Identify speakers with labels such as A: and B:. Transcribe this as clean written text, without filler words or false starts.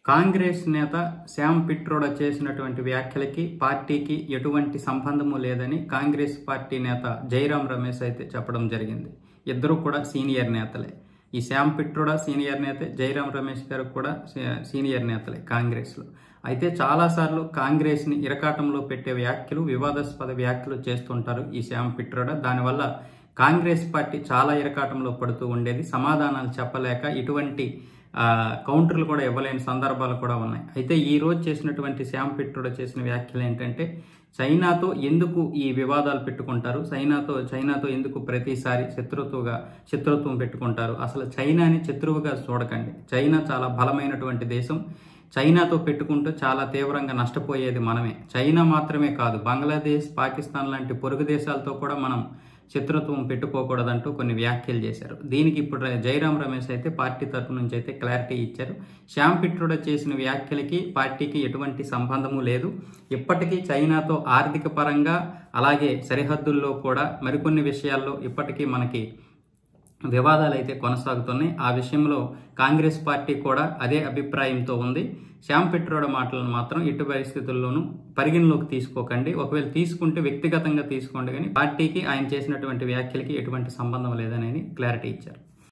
A: కాంగ్రెస్ నేత శ్యామ్ పిట్రోడా చేసినటువంటి వ్యాఖ్యలకి పార్టీకి ఎటువంటి సంబంధము లేదని కాంగ్రెస్ పార్టీ నేత జైరాం రమేష్ అయితే చెప్పడం జరిగింది. ఇద్దరు కూడా సీనియర్ నేతలే. ఈ శ్యామ్ పిట్రోడా సీనియర్ నేతే, జైరాం రమేష్ గారు కూడా సీనియర్ నేతలే కాంగ్రెస్లో. అయితే చాలాసార్లు కాంగ్రెస్ని ఇరకాటంలో పెట్టే వ్యాఖ్యలు, వివాదాస్పద వ్యాఖ్యలు చేస్తుంటారు ఈ శ్యామ్ పిట్రోడా. దానివల్ల కాంగ్రెస్ పార్టీ చాలా ఇరకాటంలో పడుతూ ఉండేది. సమాధానాలు చెప్పలేక ఇటువంటి కౌంటర్లు కూడా ఇవ్వలేని సందర్భాలు కూడా ఉన్నాయి. అయితే ఈ రోజు చేసినటువంటి శ్యామ్ పిట్రోడా చేసిన వ్యాఖ్యలు ఏంటంటే, చైనాతో ఎందుకు ఈ వివాదాలు పెట్టుకుంటారు, చైనాతో ఎందుకు ప్రతిసారి శత్రుత్వం పెట్టుకుంటారు, అసలు చైనాని శత్రువుగా చూడకండి. చైనా చాలా బలమైనటువంటి దేశం. చైనాతో పెట్టుకుంటూ చాలా తీవ్రంగా నష్టపోయేది మనమే. చైనా మాత్రమే కాదు, బంగ్లాదేశ్, పాకిస్తాన్ లాంటి పొరుగు దేశాలతో కూడా మనం శత్రుత్వం పెట్టుకోకూడదంటూ కొన్ని వ్యాఖ్యలు చేశారు. దీనికి ఇప్పుడు జైరాం రమేష్ అయితే పార్టీ తరఫు నుంచి అయితే క్లారిటీ ఇచ్చారు. శ్యామ్ పిట్రోడా చేసిన వ్యాఖ్యలకి పార్టీకి ఎటువంటి సంబంధము లేదు. ఇప్పటికీ చైనాతో ఆర్థిక పరంగా, అలాగే సరిహద్దుల్లో కూడా మరికొన్ని విషయాల్లో ఇప్పటికీ మనకి వివాదాలు అయితే కొనసాగుతున్నాయి. ఆ విషయంలో కాంగ్రెస్ పార్టీ కూడా అదే అభిప్రాయంతో ఉంది. శ్యామ్ పిట్రోడా మాటలను మాత్రం ఎట్టి పరిస్థితుల్లోనూ పరిగణలోకి తీసుకోకండి. ఒకవేళ తీసుకుంటే వ్యక్తిగతంగా తీసుకోండి, కానీ పార్టీకి ఆయన చేసినటువంటి వ్యాఖ్యలకి ఎటువంటి సంబంధం లేదనేది క్లారిటీ ఇచ్చారు.